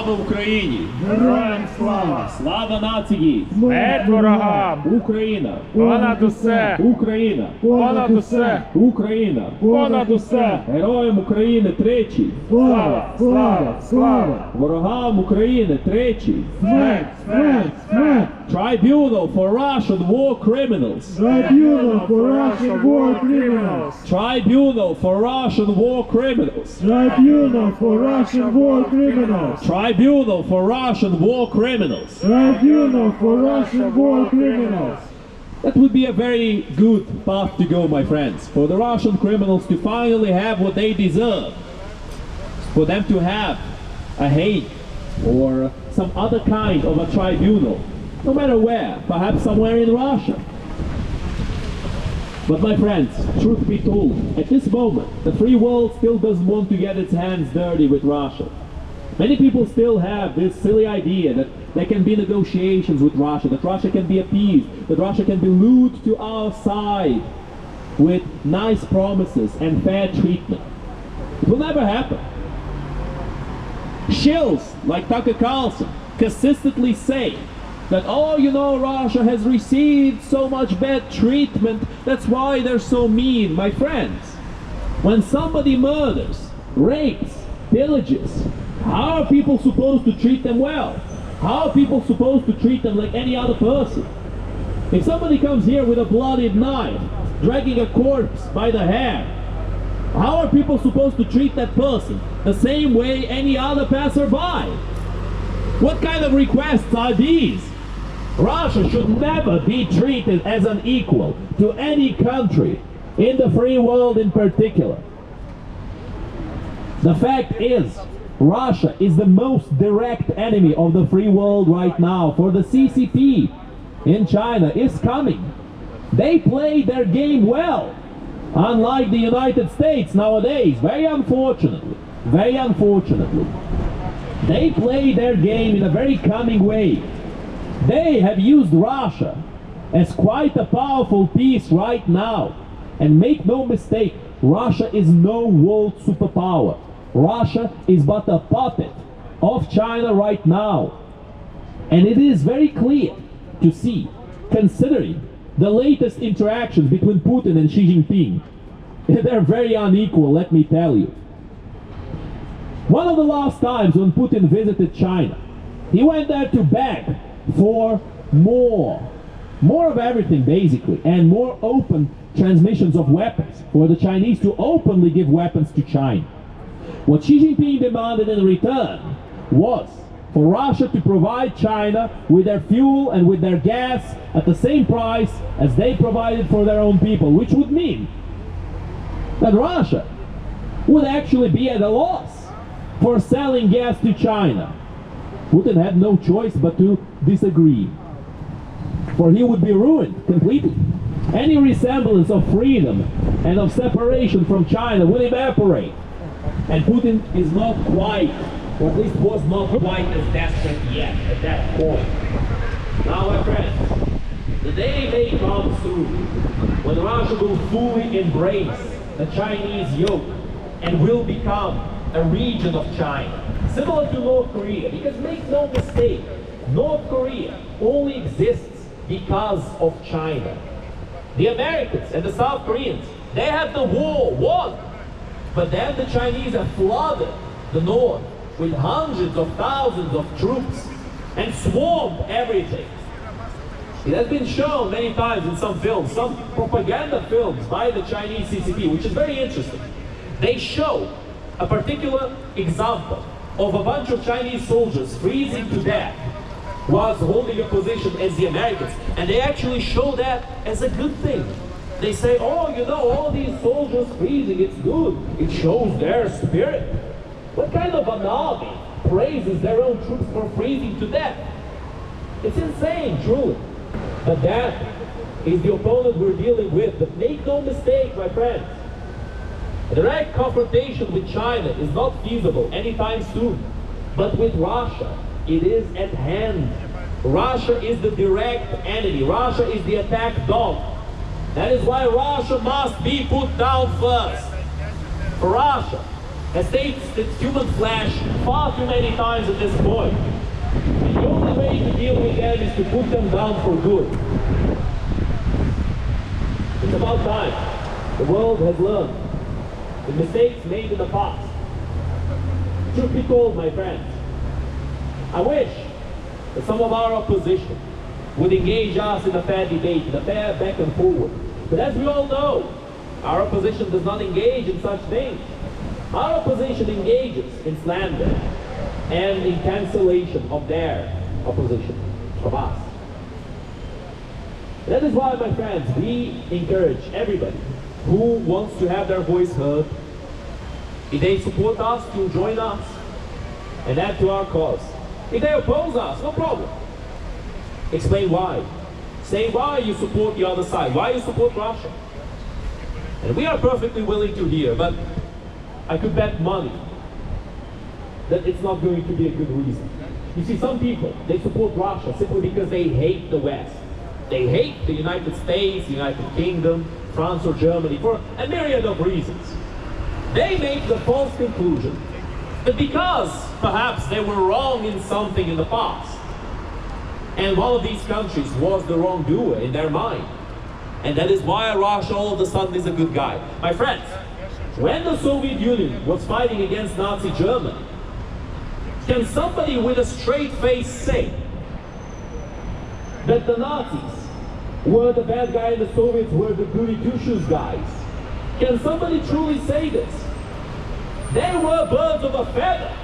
Слава Україні! Героям слава! Слава нації! Смерть ворогам! Україна! Понад усе! Україна! Понад усе! Україна! Понад усе! Героям України тричі! Слава! Слава! Слава! Ворогам України тричі! Смерть! Смерть! Смерть! Tribunal for Russian war criminals! Tribunal for Russian war criminals! Tribunal for Russian war criminals! Tribunal for Russian war criminals! Tribunal for Russian war criminals! Tribunal for Russian war criminals! That would be a very good path to go, my friends, for the Russian criminals to finally have what they deserve, for them to have a Hague or some other kind of a tribunal, no matter where, perhaps somewhere in Russia. But my friends, truth be told, at this moment, the free world still doesn't want to get its hands dirty with Russia. Many people still have this silly idea that there can be negotiations with Russia, that Russia can be appeased, that Russia can be lured to our side with nice promises and fair treatment. It will never happen. Shills like Tucker Carlson consistently say that, oh, you know, Russia has received so much bad treatment, that's why they're so mean. My friends, when somebody murders, rapes, pillages, how are people supposed to treat them well? How are people supposed to treat them like any other person? If somebody comes here with a bloodied knife, dragging a corpse by the hair, how are people supposed to treat that person? The same way any other passerby. What kind of requests are these? Russia should never be treated as an equal to any country, in the free world in particular. The fact is, Russia is the most direct enemy of the free world right now, for the CCP in China is coming. They play their game well, unlike the United States nowadays, very unfortunately. They play their game in a very cunning way. They have used Russia as quite a powerful piece right now. And make no mistake, Russia is no world superpower. Russia is but a puppet of China right now. And it is very clear to see, considering the latest interactions between Putin and Xi Jinping. They're very unequal, let me tell you. One of the last times when Putin visited China, he went there to beg for more of everything basically, and more open transmissions of weapons, for the Chinese to openly give weapons to China. What Xi Jinping demanded in return was for Russia to provide China with their fuel and with their gas at the same price as they provided for their own people, which would mean that Russia would actually be at a loss for selling gas to China. Putin had no choice but to disagree, for he would be ruined completely. Any resemblance of freedom and of separation from China would evaporate. And Putin is not quite, or at least was not quite as desperate yet at that point. Now, my friends, the day may come soon when Russia will fully embrace the Chinese yoke and will become a region of China, similar to North Korea, because make no mistake, North Korea only exists because of China. The Americans and the South Koreans, they have the war won, but then the Chinese have flooded the North with hundreds of thousands of troops and swarmed everything. It has been shown many times in some films, some propaganda films by the Chinese CCP, which is very interesting. They show a particular example of a bunch of Chinese soldiers freezing to death whilst holding a position as the Americans, and they actually show that as a good thing. They say, oh, you know, all these soldiers freezing, it's good, it shows their spirit. What kind of an army praises their own troops for freezing to death? It's insane, truly. But that is the opponent we're dealing with. But make no mistake, my friends, a direct confrontation with China is not feasible anytime soon. But with Russia, it is at hand. Russia is the direct enemy. Russia is the attack dog. That is why Russia must be put down first. For Russia has tasted human flesh far too many times at this point. And the only way to deal with them is to put them down for good. It's about time. The world has learned the mistakes made in the past. Truth be told, my friends, I wish that some of our opposition would engage us in a fair debate, in a fair back and forward. But as we all know, our opposition does not engage in such things. Our opposition engages in slander and in cancellation of their opposition, of us. That is why, my friends, we encourage everybody who wants to have their voice heard, if they support us, to join us and add to our cause. If they oppose us, no problem. Explain why. Say why you support the other side, why you support Russia. And we are perfectly willing to hear, but I could bet money that it's not going to be a good reason. You see, some people, they support Russia simply because they hate the West. They hate the United States, the United Kingdom, France or Germany for a myriad of reasons. They make the false conclusion that because perhaps they were wrong in something in the past, and one of these countries was the wrongdoer in their mind, and that is why Russia all of a sudden is a good guy. My friends, when the Soviet Union was fighting against Nazi Germany, can somebody with a straight face say that the Nazis were the bad guy and the Soviets were the goody two-shoes guys? Can somebody truly say this? They were birds of a feather.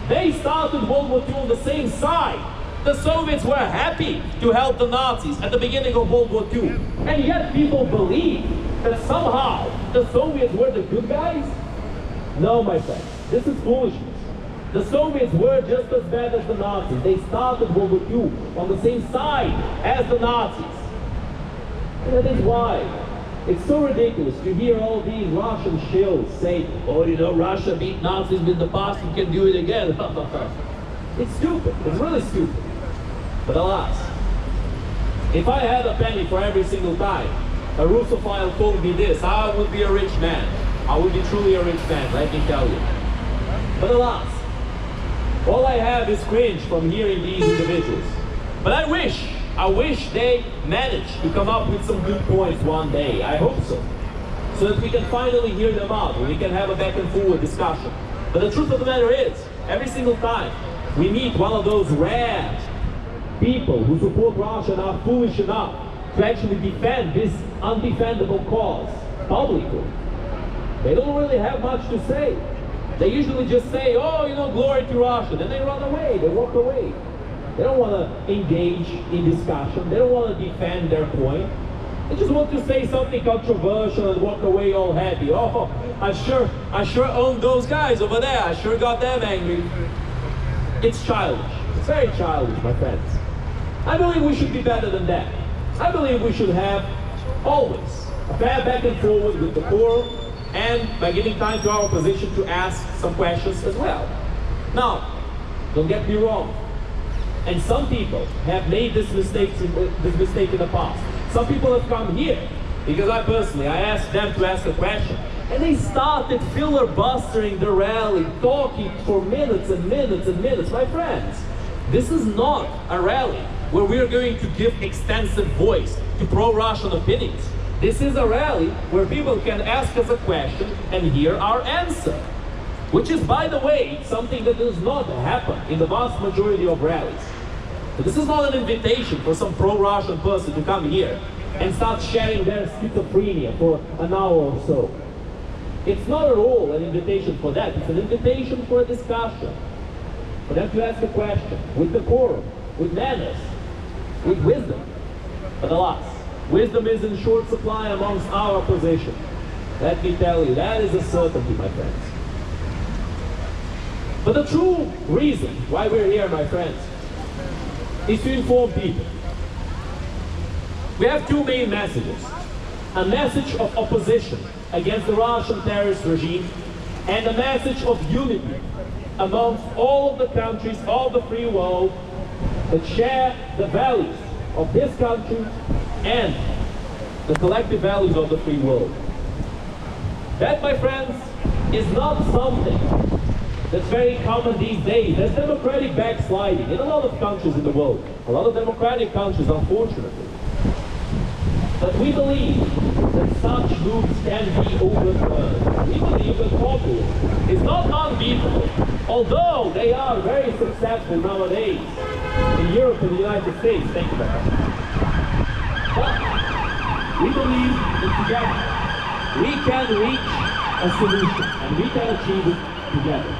They started World War II on the same side. The Soviets were happy to help the Nazis at the beginning of World War II. And yet people believe that somehow the Soviets were the good guys? No, my friends, this is foolishness. The Soviets were just as bad as the Nazis. They started World War II on the same side as the Nazis. And that is why it's so ridiculous to hear all these Russian shills say, oh, you know, Russia beat Nazis in the past, you can do it again. It's stupid. It's really stupid. But alas, if I had a penny for every single time a Russophile told me this, I would be a rich man. I would be truly a rich man, let me tell you. But alas, all I have is cringe from hearing these individuals. But I wish they manage to come up with some good points one day. I hope so. So that we can finally hear them out and we can have a back and forward discussion. But the truth of the matter is, every single time we meet one of those rare people who support Russia and are foolish enough to actually defend this undefendable cause publicly, they don't really have much to say. They usually just say, oh, you know, glory to Russia. Then they run away, they walk away. They don't want to engage in discussion. They don't want to defend their point. They just want to say something controversial and walk away all happy. Oh, I sure own those guys over there. I sure got them angry. It's childish. It's very childish, my friends. I believe we should be better than that. I believe we should have always a fair back and forward with the quorum and by giving time to our opposition to ask some questions as well. Now, don't get me wrong. And some people have made this mistake in the past. Some people have come here because I asked them to ask a question. And they started filibustering the rally, talking for minutes and minutes and minutes. My friends, this is not a rally where we are going to give extensive voice to pro-Russian opinions. This is a rally where people can ask us a question and hear our answer. Which is, by the way, something that does not happen in the vast majority of rallies. So this is not an invitation for some pro-Russian person to come here and start sharing their schizophrenia for an hour or so. It's not at all an invitation for that. It's an invitation for a discussion. For them to ask a question with decorum, with manners, with wisdom. But alas, wisdom is in short supply amongst our opposition. Let me tell you, that is a certainty, my friends. But the true reason why we're here, my friends, is to inform people. We have two main messages. A message of opposition against the Russian terrorist regime and a message of unity amongst all of the countries of the free world that share the values of this country and the collective values of the free world. That, my friends, is not something That's very common these days. There's democratic backsliding in a lot of countries in the world. A lot of democratic countries, unfortunately. But we believe that such moves can be overturned. We believe that populism is not unbeatable, although they are very successful nowadays in Europe and the United States. Thank you very much. But we believe that together we can reach a solution and we can achieve it together.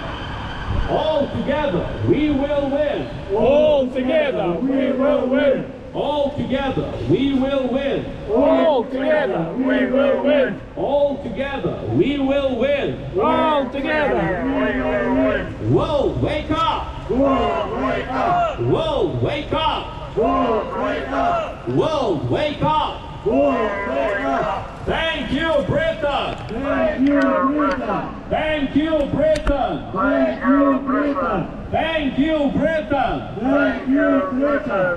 All together we will win. All together we will win. All together we will win. All together we will win. All together we will win. All together we will win. World, wake up! World, wake up! World, wake up! World, wake up! World, wake up! World, wake up! Thank you, Britain! Thank you, Britain! Thank you, Britain! Thank you, Britain! Thank you, Britain! Thank you, Britain!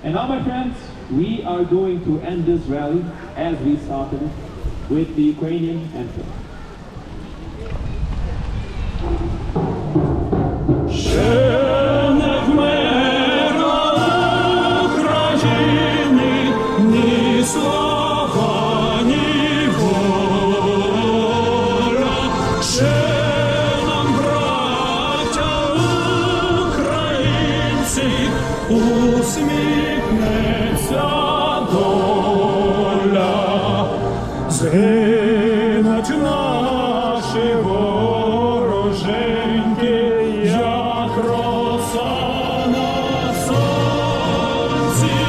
And now, my friends, we are going to end this rally as we started it with the Ukrainian anthem. Усміхнеться доля, згинуть наші вороженьки, як роса на сонці,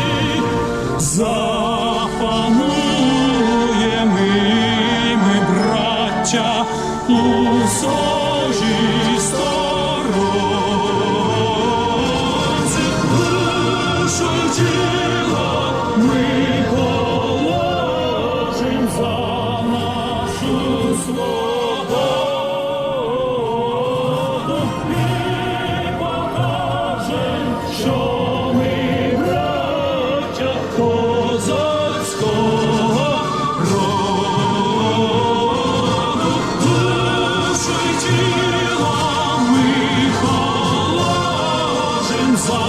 запануєм ми, браття, у сожі сторонці. Душу й тіло ми положим за нашу свободу і покажем, що ми браття козацького роду. Душу й тіло ми положим за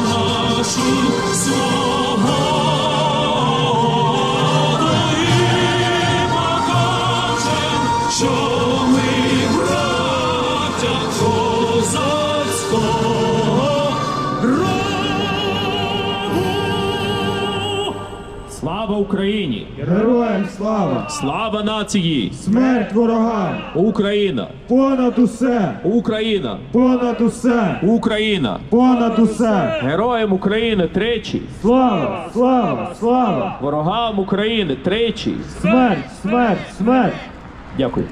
нашу свободу і покажем, що ми браття козацького роду. Слава Україні! Героям слава! Слава нації! Смерть ворогам! Україна! Понад усе! Україна! Понад усе! Україна! Понад усе! Героям України тричі! Слава! Слава! Слава! Ворогам України тричі! Смерть! Смерть! Смерть! Дякую.